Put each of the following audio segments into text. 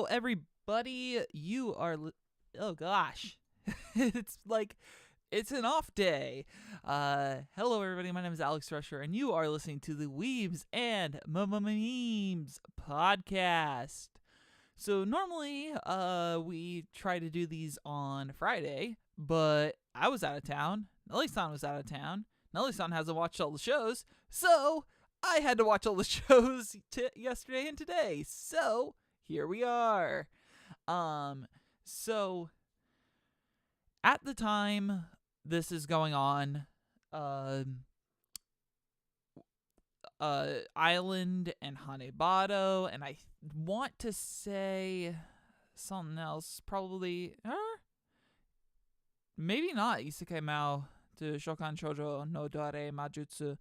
everybody. Oh gosh. It's an off day. Hello everybody, my name is Alex Rusher, and you are listening to the Weebs and Memes Podcast. So normally, we try to do these on Friday, but I was out of town. Nellie-san was out of town. Nellie-san hasn't watched all the shows, so I had to watch all the shows yesterday and today. So here we are. So at the time this is going on, Island and Hanebado, and I want to say something else, probably, maybe not Isekai Mao to Shokan Shoujo no Dare Majutsu.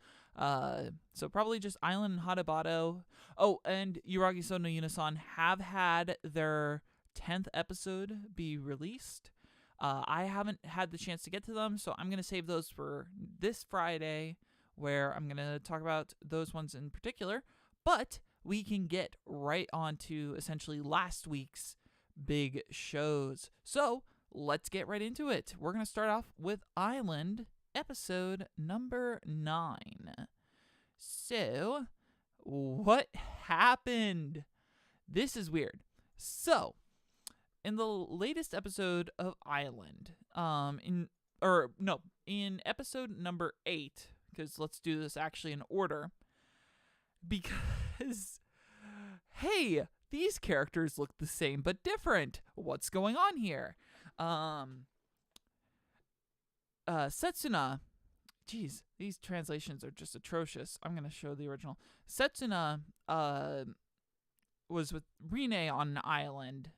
So probably just Island and Hanebado. Oh, and Yuragiso no Yunasan have had their 10th episode be released. I haven't had the chance to get to them, so I'm going to save those for this Friday, where I'm going to talk about those ones in particular. But we can get right on to essentially last week's big shows. So let's get right into it. We're going to start off with Island, episode number 9. So, what happened? This is weird. So, in the latest episode of Island, in episode number 8, because let's do this actually in order, because, hey, these characters look the same but different. What's going on here? Setsuna, geez, these translations are just atrocious. I'm going to show the original. Setsuna, was with Rine on an island,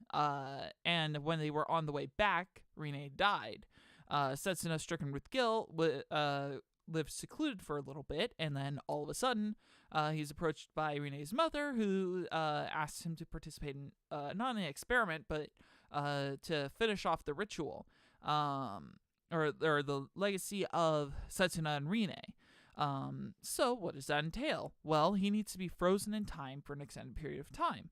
and when they were on the way back, Rine died. Setsuna, stricken with guilt, lived secluded for a little bit, and then all of a sudden, he's approached by Rine's mother, who asks him to participate in not an experiment, but to finish off the ritual, or the legacy of Setsuna and Rine. So what does that entail? Well, he needs to be frozen in time for an extended period of time.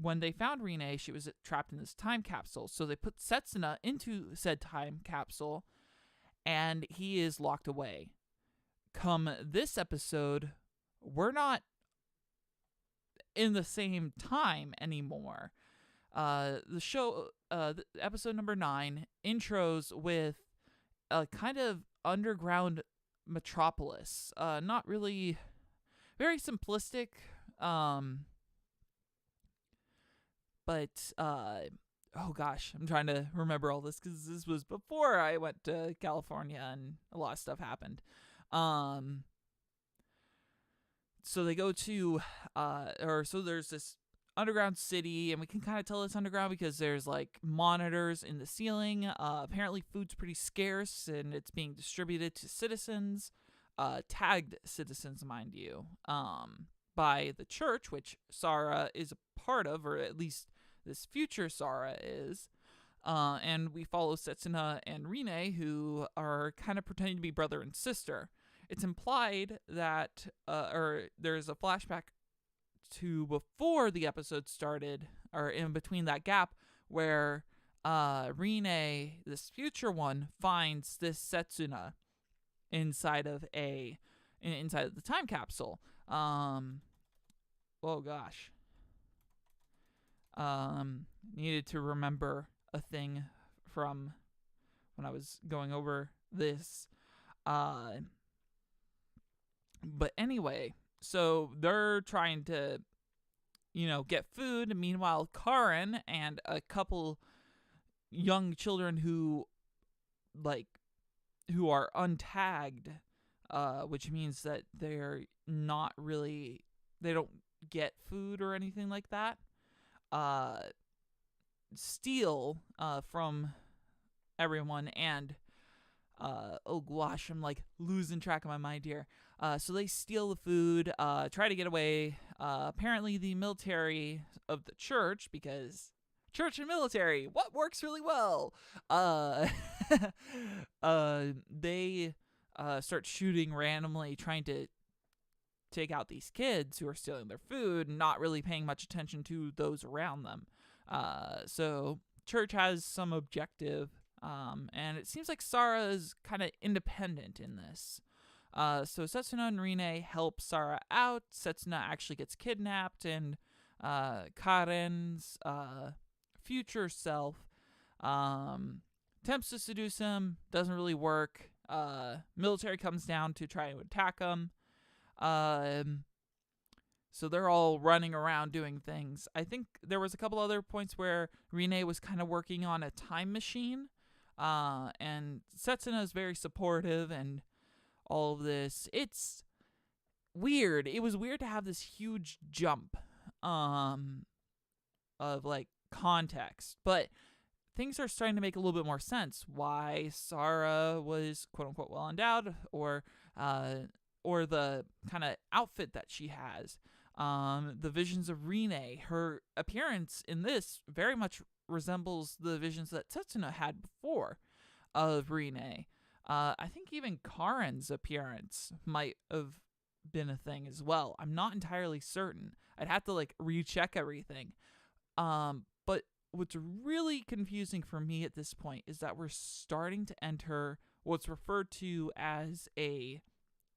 When they found Rine, she was trapped in this time capsule. So they put Setsuna into said time capsule, and he is locked away. Come this episode, we're not in the same time anymore. The show, episode number 9, intros with a kind of underground metropolis. Not really, very simplistic, but, oh gosh, I'm trying to remember all this, because this was before I went to California and a lot of stuff happened. So they go to, so there's this underground city, and we can kind of tell it's underground because there's like monitors in the ceiling. Apparently food's pretty scarce, and it's being distributed to citizens, tagged citizens, mind you, by the church, which Sara is a part of, or at least this future Sara is. And we follow Setsuna and Rine, who are kind of pretending to be brother and sister. It's implied that, or there's a flashback to before the episode started, or in between that gap, where Rine, this future one, finds this Setsuna inside of the time capsule. Oh gosh. Needed to remember a thing from when I was going over this. But anyway, so they're trying to, get food. Meanwhile, Karen and a couple young children who are untagged, which means that they're not really, they don't get food or anything like that, steal from everyone, and oh gosh, I'm losing track of my mind here. So they steal the food, try to get away. Apparently the military of the church, because church and military, what works really well? They start shooting randomly, trying to take out these kids who are stealing their food, not really paying much attention to those around them. So Church has some objective, and it seems like Sarah is kind of independent in this. So Setsuna and Rine help Sarah out. Setsuna actually gets kidnapped, and Karen's future self attempts to seduce him. Doesn't really work. Military comes down to try to attack him. So they're all running around doing things. I think there was a couple other points where Rine was kind of working on a time machine. And Setsuna is very supportive and all of this. It's weird. It was weird to have this huge jump of like context, but things are starting to make a little bit more sense. Why Sarah was quote unquote well endowed, or the kind of outfit that she has. The visions of Rine, her appearance in this very much resembles the visions that Setsuna had before of Rine. I think even Karen's appearance might have been a thing as well. I'm not entirely certain. I'd have to like recheck everything. But what's really confusing for me at this point is that we're starting to enter what's referred to as a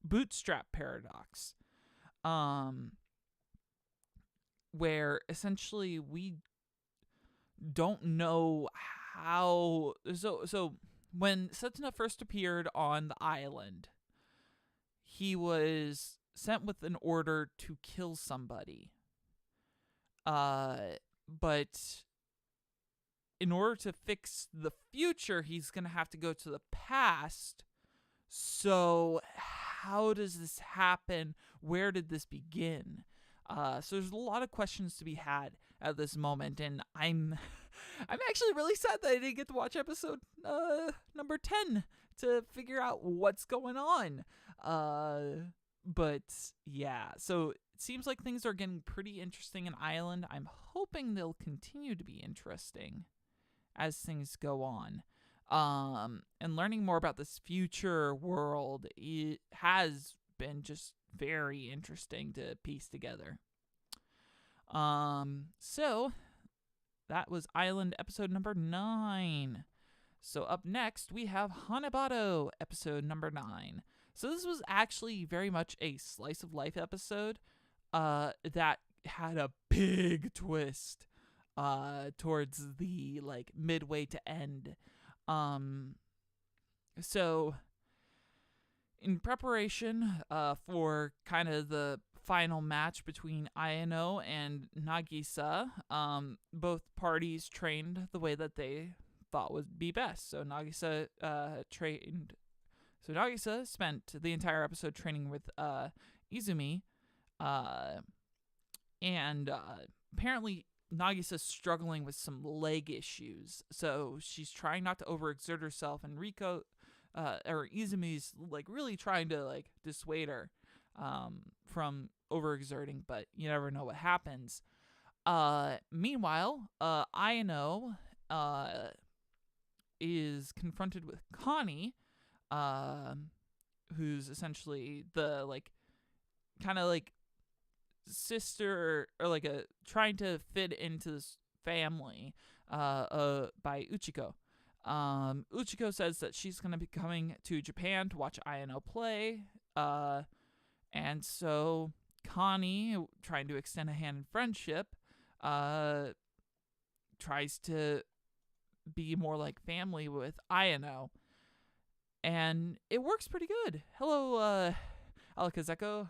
bootstrap paradox. Where essentially we don't know how. So when Setsuna first appeared on the island, he was sent with an order to kill somebody. But in order to fix the future, he's going to have to go to the past. So how does this happen? Where did this begin? So there's a lot of questions to be had at this moment, and I'm actually really sad that I didn't get to watch episode number 10 to figure out what's going on. But yeah, so it seems like things are getting pretty interesting in Ireland. I'm hoping they'll continue to be interesting as things go on. And learning more about this future world, it has been just very interesting to piece together. So that was Island episode number 9. So up next we have Hanebado episode number 9. So this was actually very much a slice of life episode that had a big twist towards the like midway to end. So in preparation for kind of the final match between Ayano and Nagisa, both parties trained the way that they thought would be best. So Nagisa Nagisa spent the entire episode training with Izumi, and apparently Nagisa's struggling with some leg issues, so she's trying not to overexert herself, and Izumi's like really trying to like dissuade her from overexerting, but you never know what happens. Meanwhile, Ayano is confronted with Connie, who's essentially the like kind of like sister, or like a trying to fit into this family by Uchiko. Uchiko says that she's going to be coming to Japan to watch Ayano play, and so Connie, trying to extend a hand in friendship, tries to be more like family with Ayano, and it works pretty good. Hello, Alakazeko.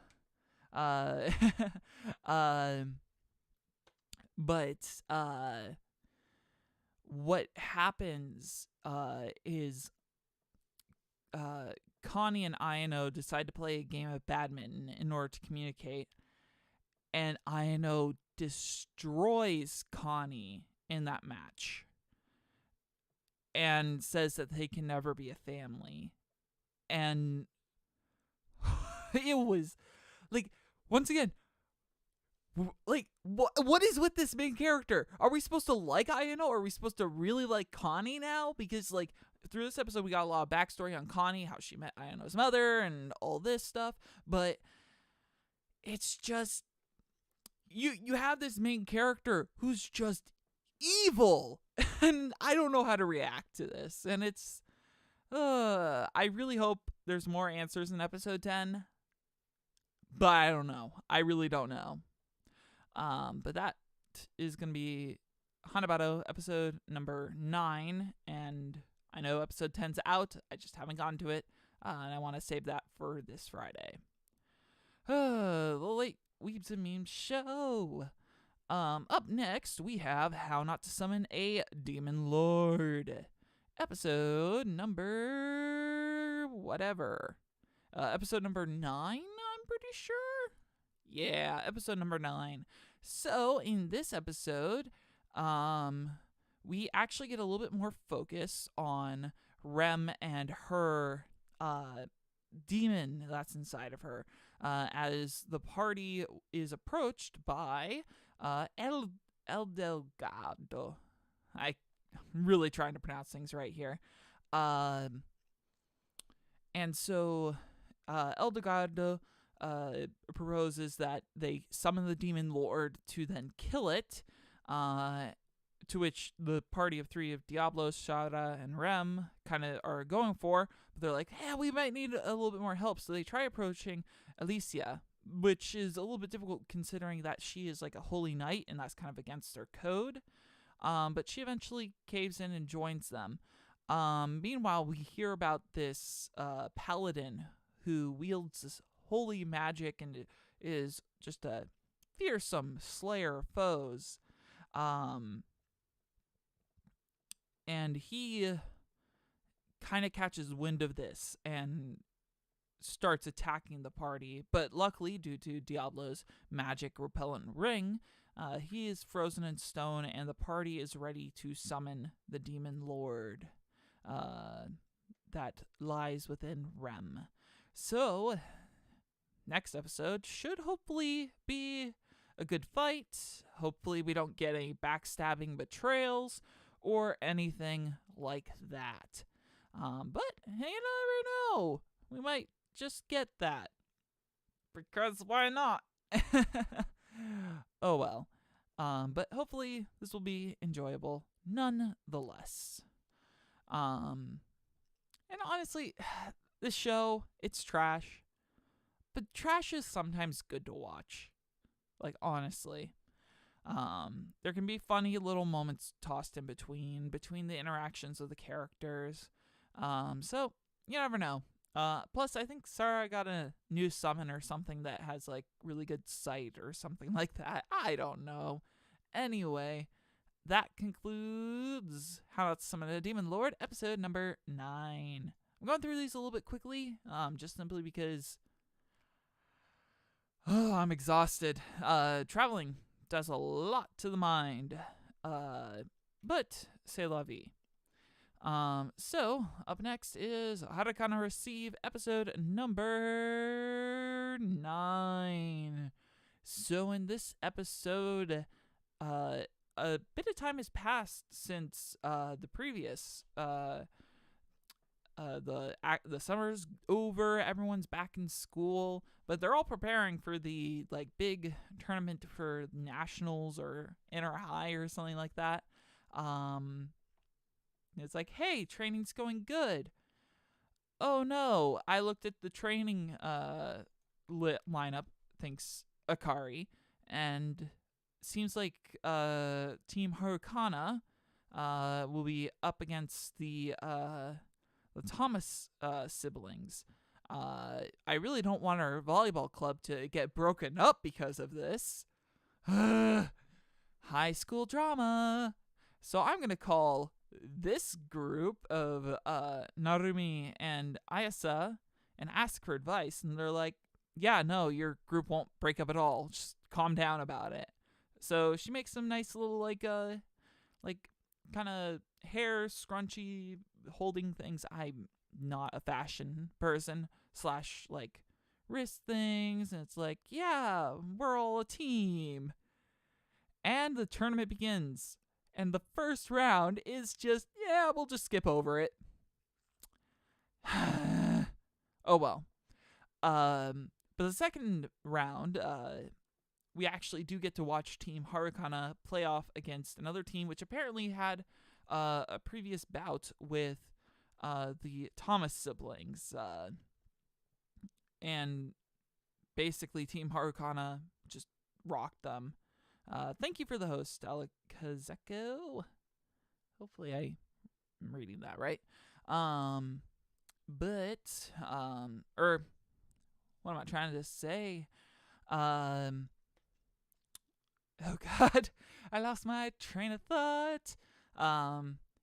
But what happens is Connie and Ayano decide to play a game of badminton in order to communicate, and Ayano destroys Connie in that match and says that they can never be a family. And it was like, once again, like, what is with this main character? Are we supposed to like Ayano? Or are we supposed to really like Connie now? Because like through this episode we got a lot of backstory on Connie, how she met Ayano's mother and all this stuff, but it's just you have this main character who's just evil, and I don't know how to react to this. And it's I really hope there's more answers in episode 10, but I don't know. I really don't know. But that is gonna be Hanabado episode number 9, and I know episode 10's out. I just haven't gotten to it, and I want to save that for this Friday. The late Weebs and Memes show. Up next, we have How Not to Summon a Demon Lord. Episode number whatever. Episode number 9, I'm pretty sure. Yeah, episode number 9. So, in this episode, we actually get a little bit more focus on Rem and her demon that's inside of her, as the party is approached by El Delgado. I'm really trying to pronounce things right here. And so El Delgado proposes that they summon the demon lord to then kill it, to which the party of 3 of Diablos, Shara, and Rem kind of are going for, but they're like, hey, we might need a little bit more help. So they try approaching Alicia, which is a little bit difficult considering that she is like a holy knight, and that's kind of against their code. But she eventually caves in and joins them. Meanwhile, we hear about this paladin who wields this holy magic and is just a fearsome slayer of foes. And he kind of catches wind of this and starts attacking the party. But luckily, due to Diablo's magic repellent ring, he is frozen in stone, and the party is ready to summon the demon lord that lies within Rem. So, next episode should hopefully be a good fight. Hopefully we don't get any backstabbing betrayals or anything like that. But you never know. We might just get that. Because why not? Oh well. But hopefully this will be enjoyable nonetheless. And honestly, this show, it's trash. But trash is sometimes good to watch. Like, honestly. There can be funny little moments tossed in between the interactions of the characters. So, you never know. Plus, I think Sarah got a new summon or something that has, like, really good sight or something like that. I don't know. Anyway, that concludes How Not to Summon a Demon Lord, episode number 9. I'm going through these a little bit quickly, just simply because I'm exhausted. Traveling does a lot to the mind. But c'est la vie. So, up next is Harakana Receive, episode number 9. So, in this episode, a bit of time has passed since the previous. The summer's over, everyone's back in school, but they're all preparing for the like big tournament for nationals or inter high or something like that. It's like, hey, training's going good. Oh no, I looked at the training lineup, thinks Akari, and seems like Team Harukana will be up against the Thomas siblings. I really don't want our volleyball club to get broken up because of this. High school drama. So I'm going to call this group of Narumi and Ayasa and ask for advice. And they're like, yeah, no, your group won't break up at all. Just calm down about it. So she makes some nice little like kind of hair scrunchy holding things. I'm not a fashion person / like wrist things, and it's like, yeah, we're all a team. And the tournament begins, and the first round is just, yeah, we'll just skip over it. Oh well. But the second round, we actually do get to watch Team Harukana play off against another team, which apparently had a previous bout with the Thomas siblings. And basically, Team Harukana just rocked them. Thank you for the host, Alex Rusher. Hopefully I am reading that right. What am I trying to say? Oh God, I lost my train of thought.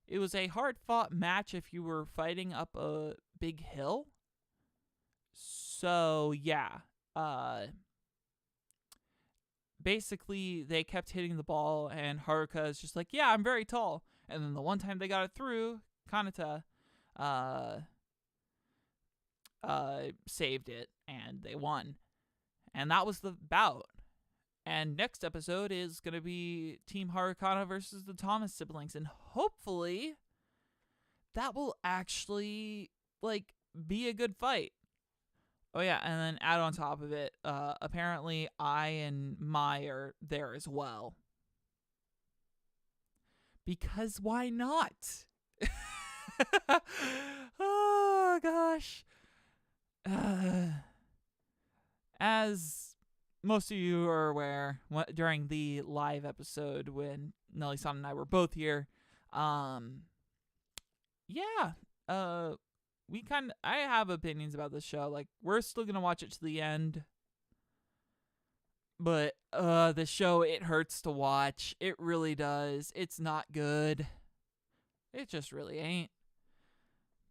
It was a hard-fought match if you were fighting up a big hill. So, yeah. Basically, they kept hitting the ball, and Haruka is just like, yeah, I'm very tall. And then the one time they got it through, Kanata saved it, and they won. And that was the bout. And next episode is going to be Team Harukana versus the Thomas siblings. And hopefully, that will actually, be a good fight. Oh, yeah, and then add on top of it, apparently I and Mai are there as well. Because why not? Oh, gosh. As most of you are aware, during the live episode when Nellie-san and I were both here, I have opinions about this show. We're still gonna watch it to the end, but the show, it hurts to watch. It really does. It's not good. It just really ain't.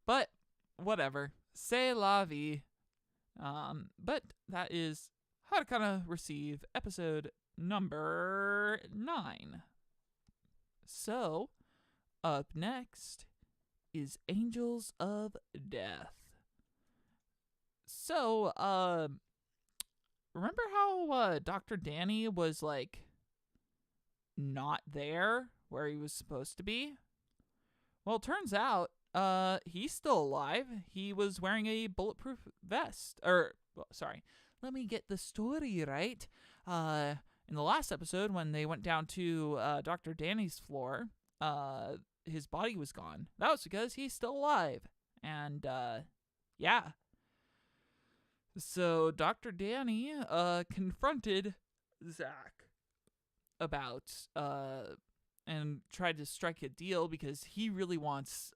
But whatever. C'est la vie. But that is how to kind of receive episode number 9. So, up next is Angels of Death. So, remember how Dr. Danny was, not there where he was supposed to be? Well, it turns out, he's still alive. He was wearing a bulletproof vest. Let me get the story right. In the last episode, when they went down to Dr. Danny's floor, his body was gone. That was because he's still alive. And, yeah. So, Dr. Danny confronted Zach about, and tried to strike a deal because he really wants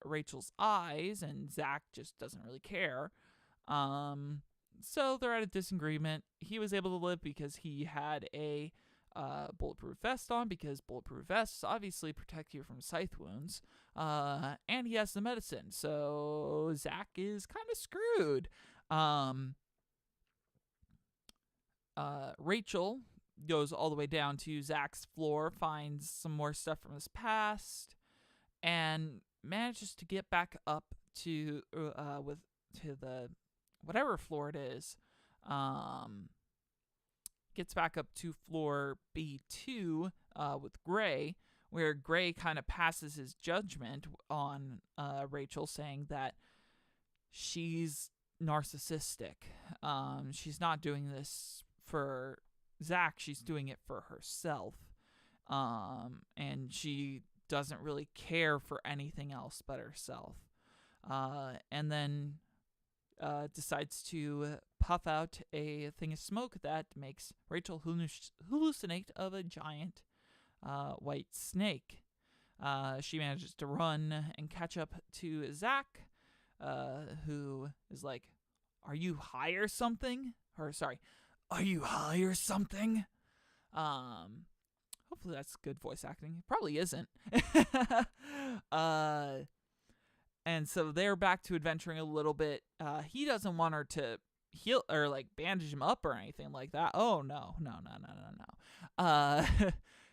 Rachel's eyes, and Zach just doesn't really care. So they're at a disagreement. He was able to live because he had a bulletproof vest on, because bulletproof vests obviously protect you from scythe wounds, and he has the medicine. So Zach is kind of screwed. Rachel goes all the way down to Zach's floor, finds some more stuff from his past, and manages to get back up to the whatever floor it is. Gets back up to floor B2 with Gray, where Gray kind of passes his judgment on Rachel, saying that she's narcissistic. She's not doing this for Zach, she's doing it for herself. And she doesn't really care for anything else but herself. And then decides to puff out a thing of smoke that makes Rachel hallucinate of a giant white snake. She manages to run and catch up to Zach, who is like, "Are you high or something?" Are you high or something? Hopefully that's good voice acting. It probably isn't. And so they're back to adventuring a little bit. He doesn't want her to heal or bandage him up or anything like that. Oh no.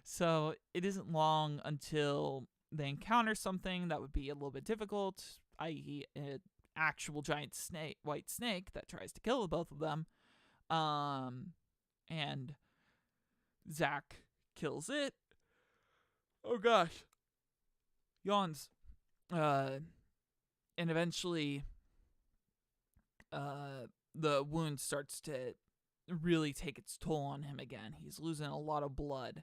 So it isn't long until they encounter something that would be a little bit difficult, i.e. an actual giant white snake that tries to kill the both of them. And Zach kills it. Oh gosh. Yawns. And eventually, the wound starts to really take its toll on him again. He's losing a lot of blood.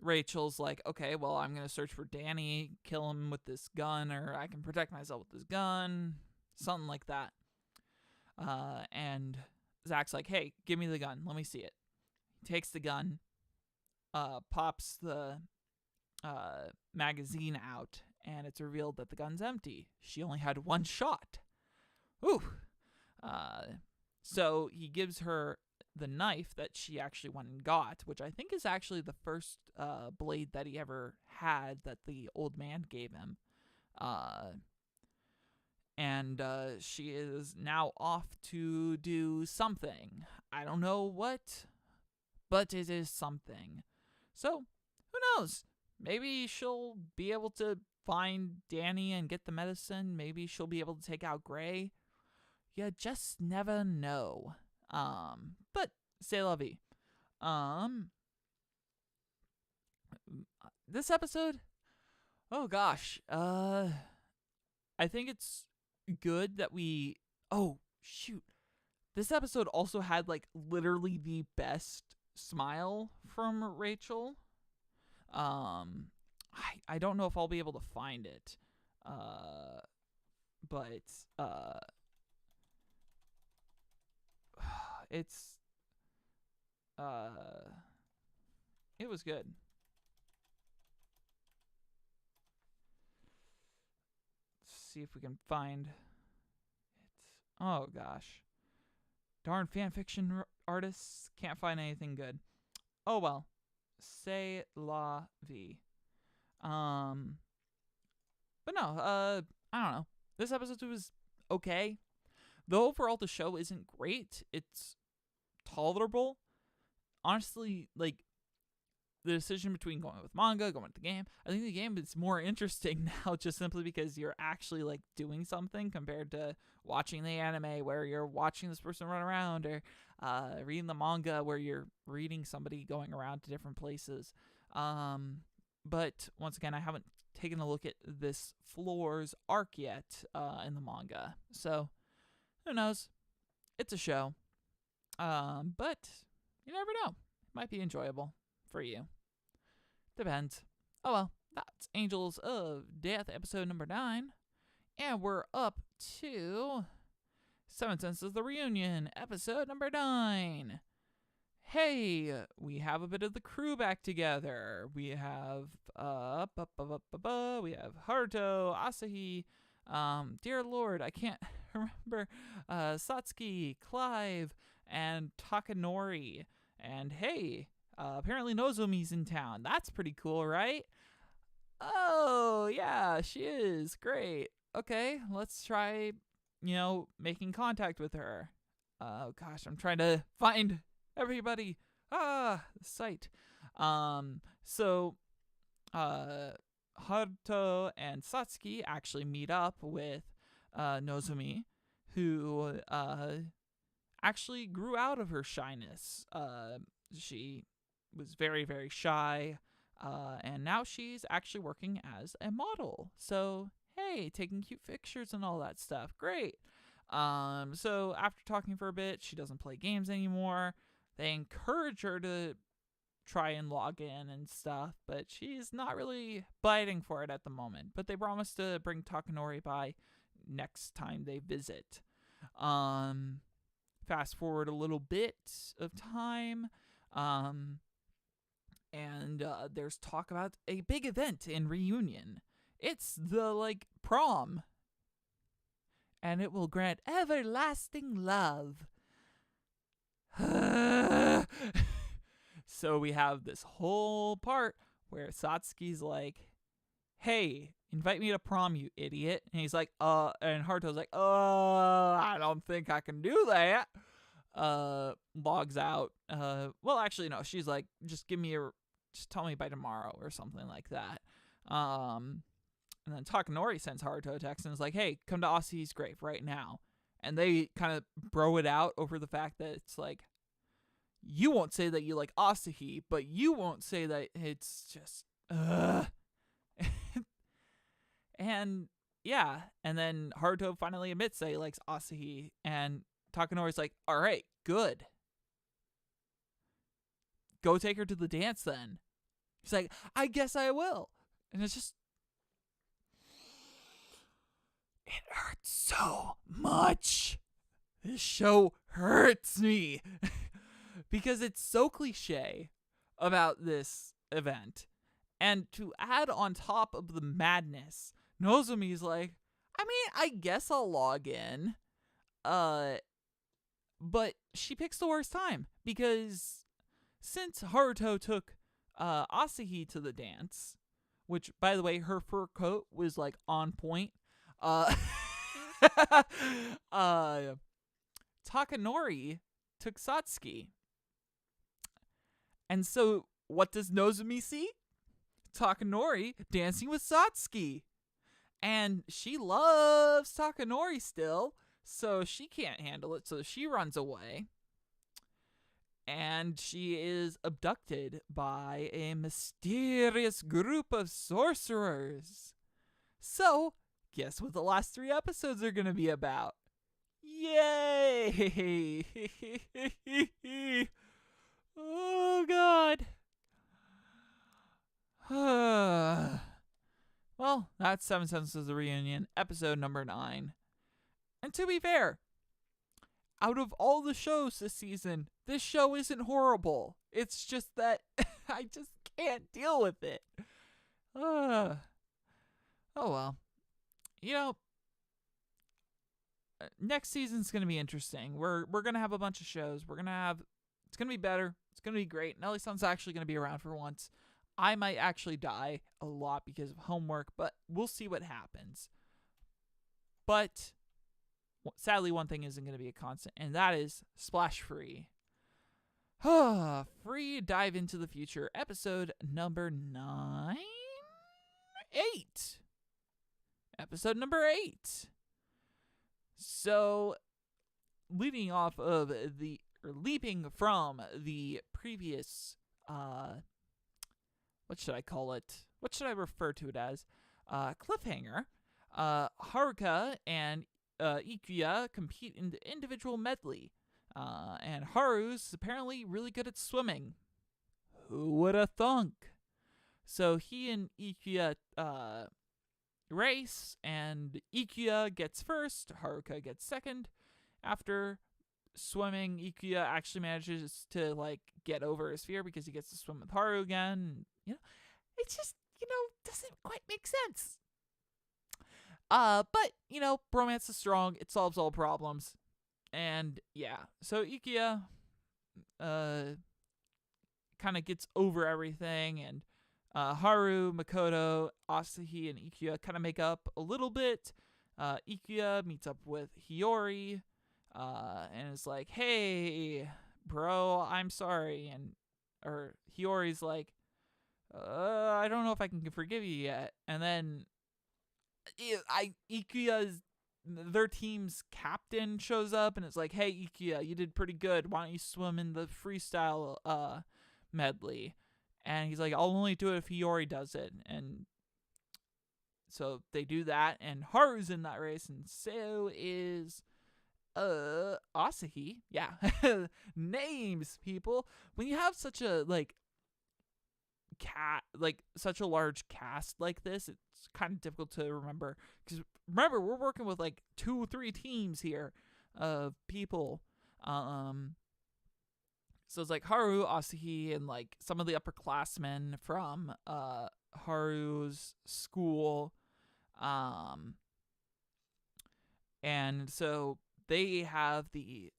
Rachel's like, okay, well, I'm going to search for Danny, kill him with this gun, or I can protect myself with this gun, something like that. And Zach's like, hey, give me the gun. Let me see it. He takes the gun, pops the magazine out, and it's revealed that the gun's empty. She only had one shot. Ooh. So he gives her the knife that she actually went and got, which I think is actually the first blade that he ever had that the old man gave him. And she is now off to do something. I don't know what, but it is something. So, who knows? Maybe she'll be able to find Danny and get the medicine. Maybe she'll be able to take out Gray. You just never know. But c'est la vie. This episode, oh gosh, I think it's good that we. Oh shoot, this episode also had like literally the best smile from Rachel. I don't know if I'll be able to find it. But it's it was good. Let's see if we can find it. Oh gosh, darn fanfiction artists can't find anything good. Oh well, c'est la vie. But no, I don't know. This episode was okay. Though overall the show isn't great, it's tolerable. Honestly, like, the decision between going with manga, going with the game, I think the game is more interesting now just simply because you're actually, like, doing something compared to watching the anime where you're watching this person run around, or reading the manga where you're reading somebody going around to different places. But once again, I haven't taken a look at this Floors arc yet in the manga. So, who knows? It's a show. But you never know. It might be enjoyable for you. Depends. Oh well, that's Angels of Death episode number 9. And we're up to 7 Senses the Reunion episode number 9. Hey, we have a bit of the crew back together. We have we have Haruto, Asahi, dear Lord, I can't remember, Satsuki, Clive, and Takanori. And hey, apparently Nozomi's in town. That's pretty cool, right? Oh, yeah, she is. Great. Okay, let's try, making contact with her. Oh gosh, I'm trying to find everybody. The site. So Haruto and Satsuki actually meet up with Nozomi, who actually grew out of her shyness. She was very, very shy, and now she's actually working as a model. So, hey, taking cute pictures and all that stuff. Great. So after talking for a bit, she doesn't play games anymore. They encourage her to try and log in and stuff, but she's not really biting for it at the moment. But they promise to bring Takanori by next time they visit. Fast forward a little bit of time, and there's talk about a big event in Reunion. It's the, prom. And it will grant everlasting love. So we have this whole part where Satsuki's like, hey, invite me to prom, you idiot. And he's like, and Haruto's like, I don't think I can do that. Logs out. Well, actually, no, she's like, just tell me by tomorrow or something like that. And then Takanori sends Haruto a text and is like, hey, come to Asahi's grave right now. And they kind of bro it out over the fact that it's like, you won't say that you like Asahi, but you won't say that it's just, And yeah, and then Haruto finally admits that he likes Asahi, and Takanori's like, all right, good. Go take her to the dance then. He's like, I guess I will. And it's just, it hurts so much. This show hurts me because it's so cliche about this event. And to add on top of the madness, Nozomi's like, I mean, I guess I'll log in. But she picks the worst time because since Haruto took Asahi to the dance, which, by the way, her fur coat was like on point. Takanori took Satsuki. And so what does Nozomi see? Takanori dancing with Satsuki. And she loves Takanori still, so she can't handle it, so she runs away. And she is abducted by a mysterious group of sorcerers. So, guess what the last 3 episodes are going to be about? Yay! Oh, God. Well, that's 7 Sentences of the Reunion, episode number 9. And to be fair, out of all the shows this season, this show isn't horrible. It's just that I just can't deal with it. Oh well. Next season's going to be interesting. We're going to have a bunch of shows. It's going to be better. It's going to be great. Nellie-san's actually going to be around for once. I might actually die a lot because of homework, but we'll see what happens. But sadly, one thing isn't going to be a constant, and that is Splash Free. Free Dive into the Future, episode number 8. Episode number 8. So, leaping from the previous, what should I call it? What should I refer to it as? Cliffhanger. Haruka and Ikuya compete in the individual medley. And Haru's apparently really good at swimming. Who would have thunk? So he and Ikuya race, and Ikuya gets first, Haruka gets second. After swimming, Ikuya actually manages to get over his fear because he gets to swim with Haru again. It's just, doesn't quite make sense. But, bromance is strong. It solves all problems. And, yeah. So, Ikuya, kind of gets over everything. And, Haru, Makoto, Asahi, and Ikuya kind of make up a little bit. Ikuya meets up with Hiyori, and is like, hey, bro, I'm sorry. Or Hiyori's like, I don't know if I can forgive you yet. And then Ikuya's, their team's captain shows up and it's like, hey, Ikuya, you did pretty good. Why don't you swim in the freestyle medley? And he's like, I'll only do it if Hiyori does it. And so they do that, and Haru's in that race, and so is Asahi. Yeah. Names, people. When you have such a such a large cast like this, it's kind of difficult to remember, because remember, we're working with 2-3 teams here of people. So it's Haru, Asahi, and some of the upperclassmen from Haru's school. And so they have the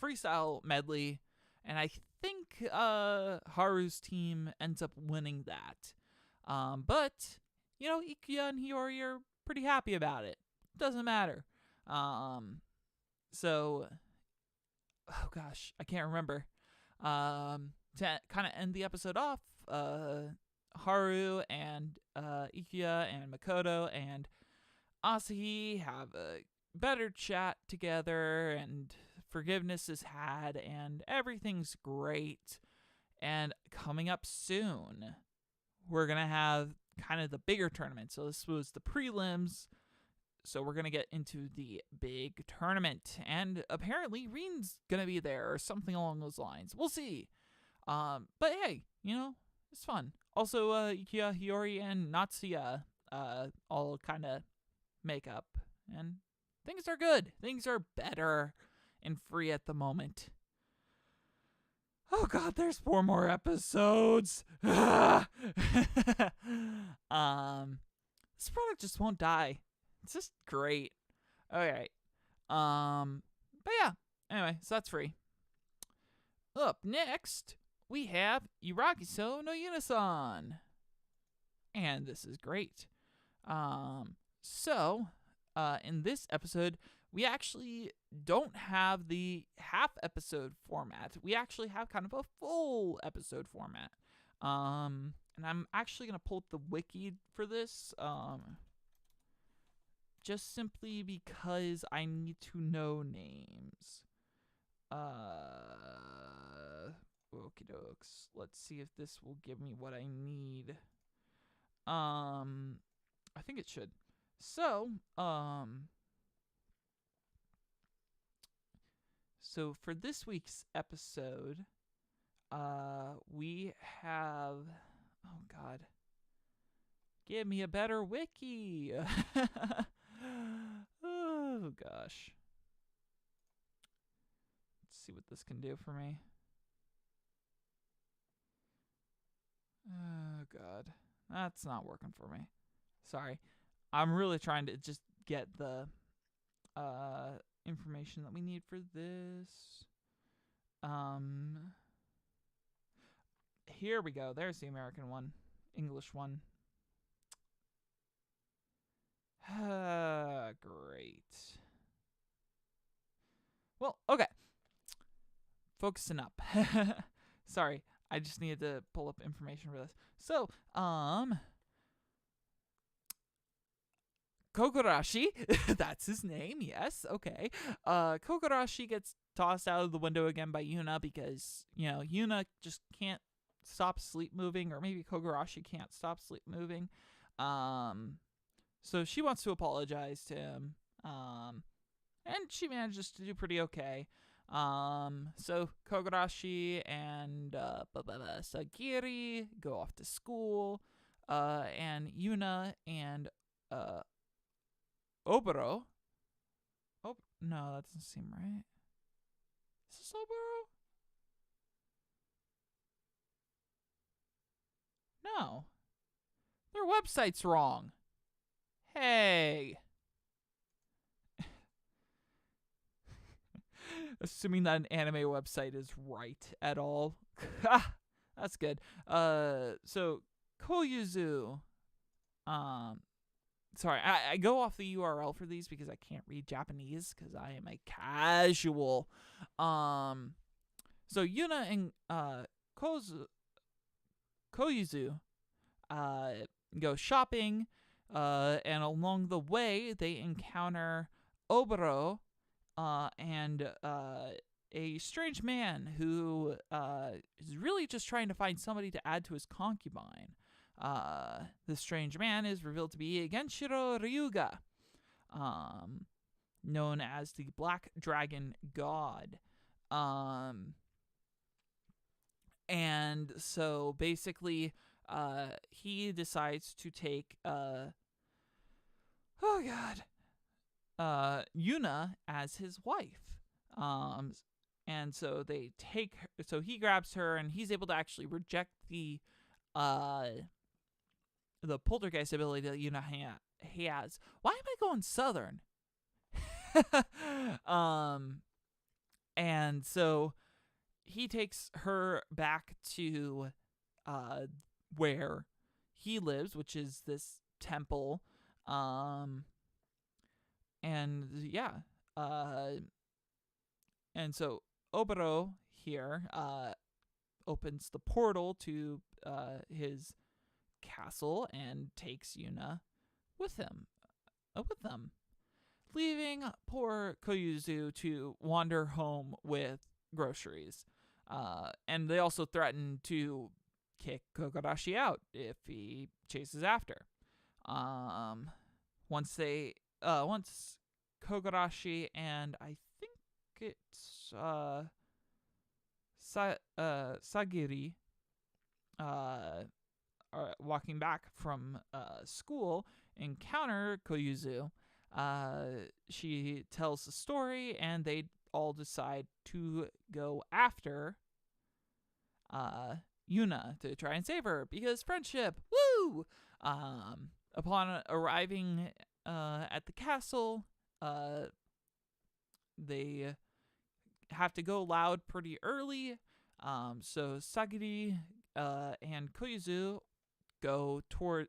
freestyle medley, and I think Haru's team ends up winning that. But, Ikuya and Hiyori are pretty happy about it. Doesn't matter. So, oh gosh, I can't remember. To kind of end the episode off, Haru and Ikuya and Makoto and Asahi have a better chat together, and forgiveness is had, and everything's great. And coming up soon, we're going to have kind of the bigger tournament. So this was the prelims. So we're going to get into the big tournament. And apparently Reen's going to be there or something along those lines. We'll see. But hey, it's fun. Also, Yukiya, Hiyori, and Natsuya all kind of make up. And things are good. Things are better and free at the moment. Oh god, there's 4 more episodes. This product just won't die. It's just great. Okay. But yeah. Anyway, so that's free. Up next, we have Iragiso no Yunasan. And this is great. In this episode, we actually don't have the half episode format. We actually have kind of a full episode format. And I'm actually going to pull up the wiki for this. Just simply because I need to know names. Okie dokes. Let's see if this will give me what I need. I think it should. So for this week's episode, we have, oh god, give me a better wiki. Oh gosh. Let's see what this can do for me. Oh god, that's not working for me. Sorry. I'm really trying to just get the information that we need for this. Here we go. There's the American one. English one. Great. Well, okay. Focusing up. Sorry. I just needed to pull up information for this. So, Kokorashi, that's his name, yes, okay. Kokorashi gets tossed out of the window again by Yuna because, Yuna just can't stop sleep moving, or maybe Kokorashi can't stop sleep moving. So she wants to apologize to him, and she manages to do pretty okay. So Kokorashi and Sagiri go off to school, and Yuna and Oboro. Oh, no, that doesn't seem right. Is this Oboro? No. Their website's wrong. Hey. Assuming that an anime website is right at all. That's good. So Koyuzu. Sorry, I go off the URL for these because I can't read Japanese because I am a casual. So Yuna and Koyuzu go shopping, and along the way they encounter Oboro and a strange man who is really just trying to find somebody to add to his concubine. This strange man is revealed to be Genshiro Ryuga, known as the Black Dragon God. And so basically, he decides to take, Yuna as his wife. And so they take her, so he grabs her and he's able to actually reject the poltergeist ability that Yuna has. Why am I going southern? And so he takes her back to where he lives, which is this temple. And so Oboro here opens the portal to his castle and takes Yuna with them, leaving poor Koyuzu to wander home with groceries. And they also threaten to kick Kokorashi out if he chases after. Once they once Kogarashi and I think it's Sagiri are walking back from school, encounter Koyuzu. She tells the story, and they all decide to go after Yuna to try and save her because friendship. Woo! Upon arriving at the castle, they have to go loud pretty early. So Sagiri and Koyuzu go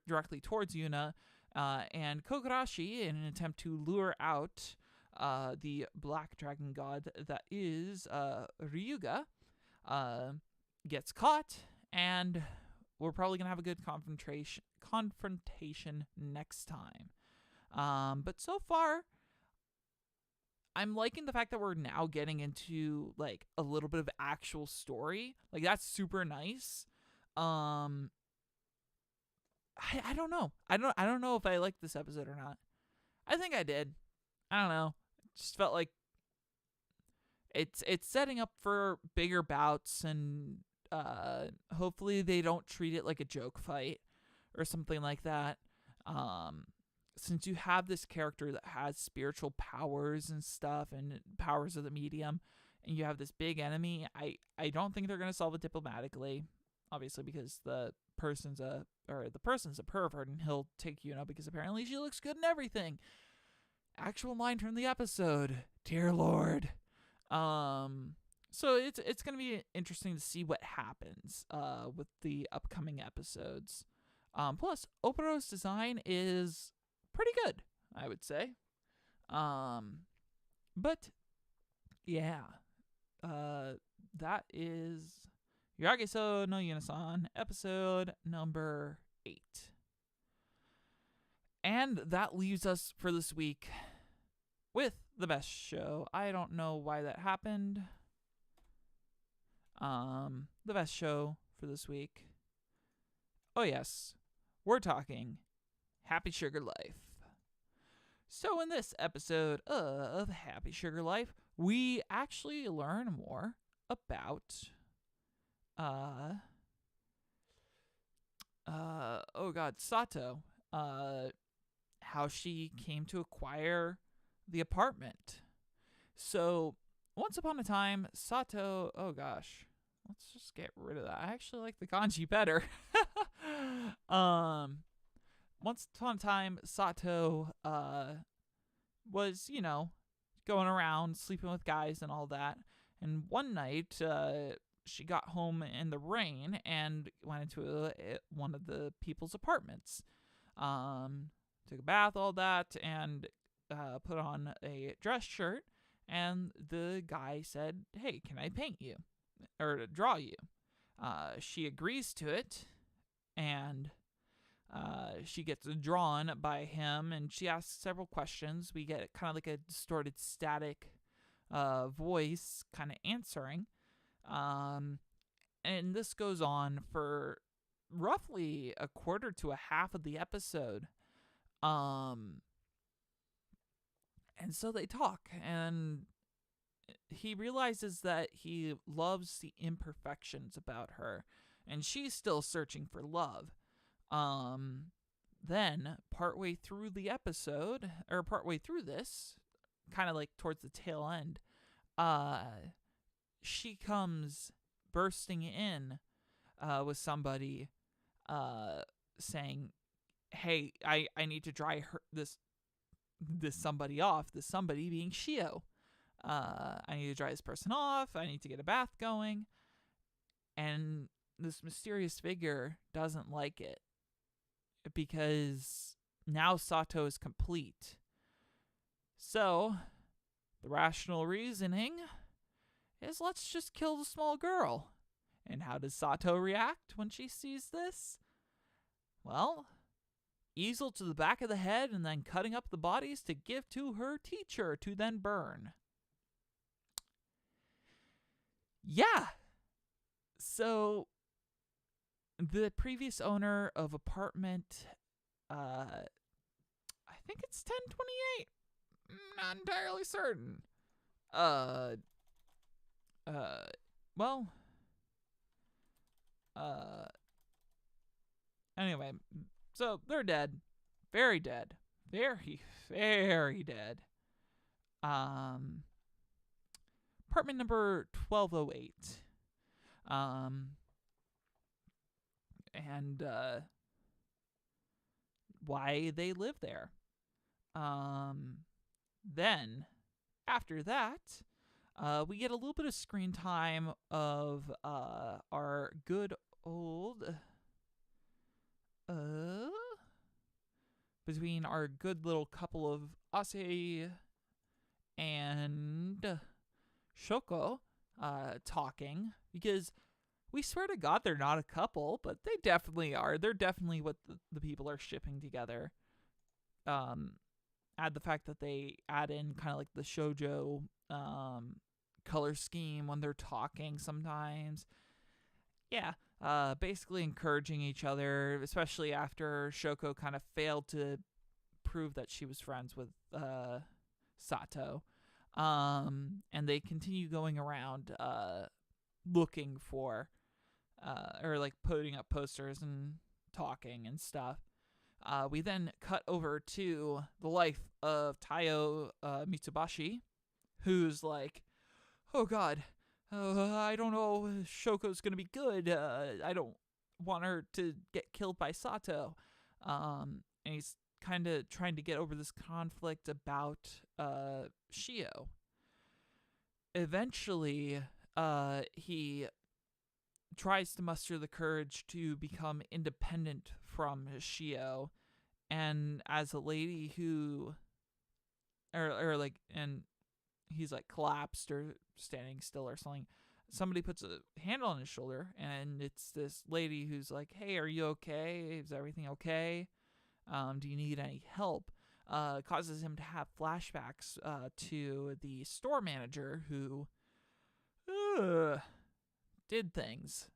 directly towards Yuna, and Kogarashi, in an attempt to lure out the black dragon god that is Ryuga, gets caught, and we're probably gonna have a good confrontation next time. But so far, I'm liking the fact that we're now getting into like a little bit of actual story. Like, that's super nice. I don't know. I don't know if I liked this episode or not. I think I did. I don't know. It just felt like it's setting up for bigger bouts, and hopefully they don't treat it like a joke fight or something like that. Since you have this character that has spiritual powers and stuff, and powers of the medium, and you have this big enemy, I don't think they're going to solve it diplomatically, obviously, because the person's a pervert, and he'll take Yuna because apparently she looks good in everything. Actual line from the episode, dear Lord. So it's going to be interesting to see what happens with the upcoming episodes. Plus, Opero's design is pretty good, I would say. But yeah, that is Yagiso no Yunasan, episode number 8. And that leaves us for this week with the best show. I don't know why that happened. The best show for this week. Oh yes, we're talking Happy Sugar Life. So in this episode of Happy Sugar Life, we actually learn more about Sato. How she came to acquire the apartment. So once upon a time, Sato, let's just get rid of that. I actually like the kanji better. Once upon a time, Sato was, going around sleeping with guys and all that. And one night, she got home in the rain and went into one of the people's apartments. Took a bath, all that, and put on a dress shirt. And the guy said, "Hey, can I paint you? Or draw you?" She agrees to it, and she gets drawn by him, and she asks several questions. We get kind of like a distorted static voice kind of answering. And this goes on for roughly a quarter to a half of the episode. And so they talk, and he realizes that he loves the imperfections about her, and she's still searching for love. Then, partway through the episode, or partway through this, kind of like towards the tail end, she comes bursting in with somebody saying, "Hey, I need to dry this somebody off," this somebody being Shio. I need to dry this person off, I need to get a bath going. And this mysterious figure doesn't like it, because now Sato is complete. So, the rational reasoning is, let's just kill the small girl. And how does Sato react when she sees this? Well, easel to the back of the head and then cutting up the bodies to give to her teacher to then burn. Yeah. So, the previous owner of apartment, I think it's 10:28. Not entirely certain. Well, anyway, so they're dead. Very dead. Very, very dead. Apartment number 1208. And why they live there. Then, after that, we get a little bit of screen time of our good old between our good little couple of Ase and Shoko talking, because we swear to God they're not a couple, but they definitely are. They're definitely what the people are shipping together. Add the fact that they add in kind of like the shoujo color scheme when they're talking sometimes. Yeah, basically encouraging each other, especially after Shoko kind of failed to prove that she was friends with Sato. And they continue going around looking for or like putting up posters and talking and stuff. We then cut over to the life of Taiyo Mitsubashi, who's like, oh God, I don't know if Shoko's going to be good. I don't want her to get killed by Sato. And he's kind of trying to get over this conflict about Shio. Eventually, he tries to muster the courage to become independent from Shio, and as a lady who, and he's like collapsed or standing still or something, somebody puts a hand on his shoulder, and it's this lady who's like, hey, are you okay? Is everything okay? Do you need any help? Causes him to have flashbacks to the store manager who did things.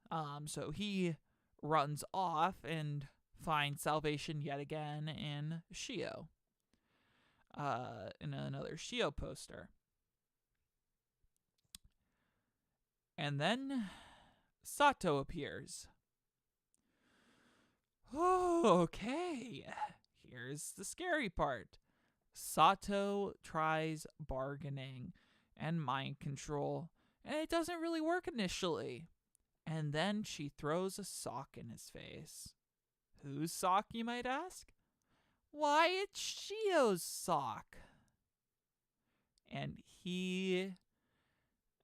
So he runs off and finds salvation yet again in Shio. In another Shio poster. And then Sato appears. Oh, okay. Here's the scary part. Sato tries bargaining and mind control, and it doesn't really work initially. And then she throws a sock in his face. Whose sock, you might ask? Why, it's Shio's sock. And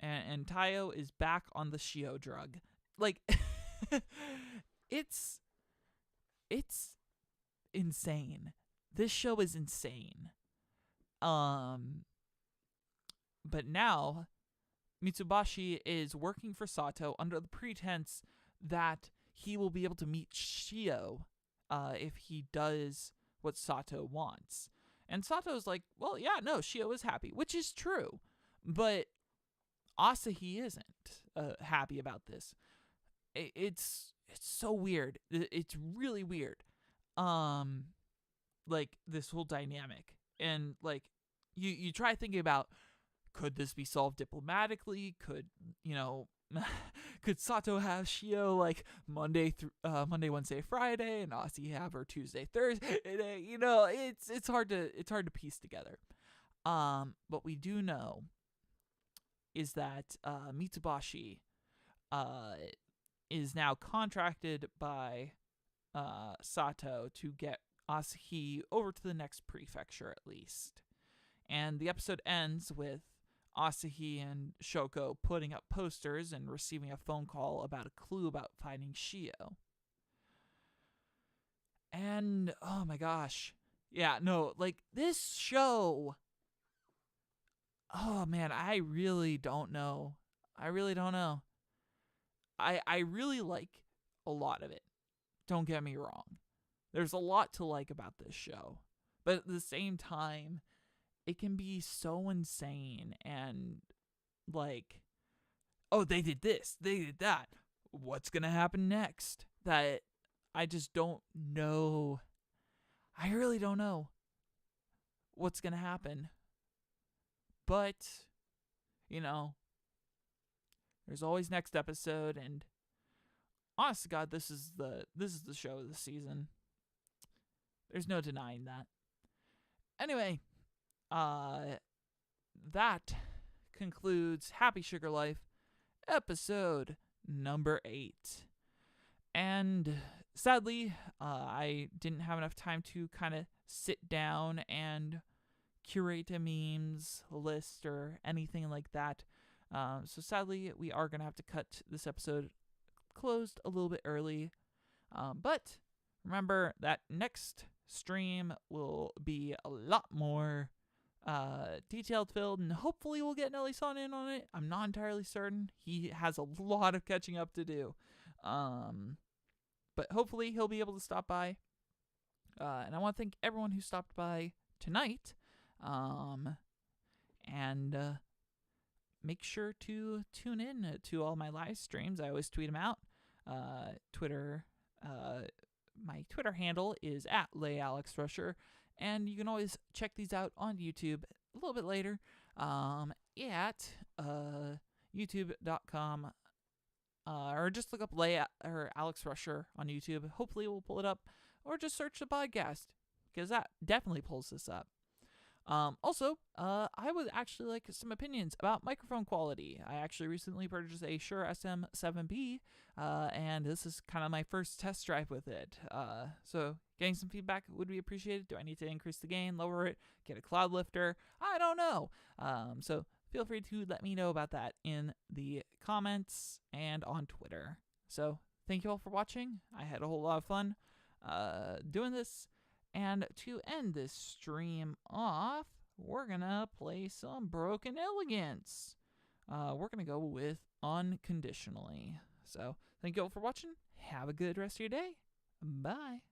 and Taiyo is back on the Shio drug. Like, it's insane. This show is insane. But now Mitsubashi is working for Sato under the pretense that he will be able to meet Shio if he does what Sato wants. And Sato's like, well, yeah, no, Shio is happy, which is true. But Asahi isn't happy about this. It's so weird. It's really weird. Like, this whole dynamic. And, like, you try thinking about, could this be solved diplomatically? Could, could Sato have Shio, like, Monday, Wednesday, Friday, and Asi have her Tuesday, Thursday? It's hard to piece together. What we do know is that Mitsubashi is now contracted by Sato to get Asahi over to the next prefecture at least. And the episode ends with Asahi and Shoko putting up posters and receiving a phone call about a clue about finding Shio. And, oh my gosh. Yeah, no, like, this show, oh man, I really don't know. I really like a lot of it. Don't get me wrong. There's a lot to like about this show. But at the same time, it can be so insane and like, oh, they did this, they did that. What's going to happen next? That I just don't know. I really don't know. what's going to happen. But, you know, there's always next episode, and honest to God, this is the show of the season. There's no denying that. Anyway, that concludes Happy Sugar Life, episode number 8. And sadly, I didn't have enough time to kind of sit down and curate a memes list or anything like that. So sadly, we are going to have to cut this episode closed a little bit early. But remember that next stream will be a lot more detailed filled, and hopefully we'll get Nellie-san in on it. I'm not entirely certain. He has a lot of catching up to do. But hopefully he'll be able to stop by. And I want to thank everyone who stopped by tonight. And make sure to tune in to all my live streams. I always tweet them out. Twitter, my Twitter handle is @Alex Rusher, and you can always check these out on YouTube a little bit later at youtube.com, or just look up or Alex Rusher on YouTube. Hopefully we'll pull it up, or just search the podcast, because that definitely pulls this up. Also, I would actually like some opinions about microphone quality. I actually recently purchased a Shure SM7B, and this is kind of my first test drive with it. So getting some feedback would be appreciated. Do I need to increase the gain, lower it, get a cloud lifter? I don't know. So feel free to let me know about that in the comments and on Twitter. So thank you all for watching. I had a whole lot of fun doing this. And to end this stream off, we're going to play some Broken Elegance. We're going to go with Unconditionally. So, thank you all for watching. Have a good rest of your day. Bye.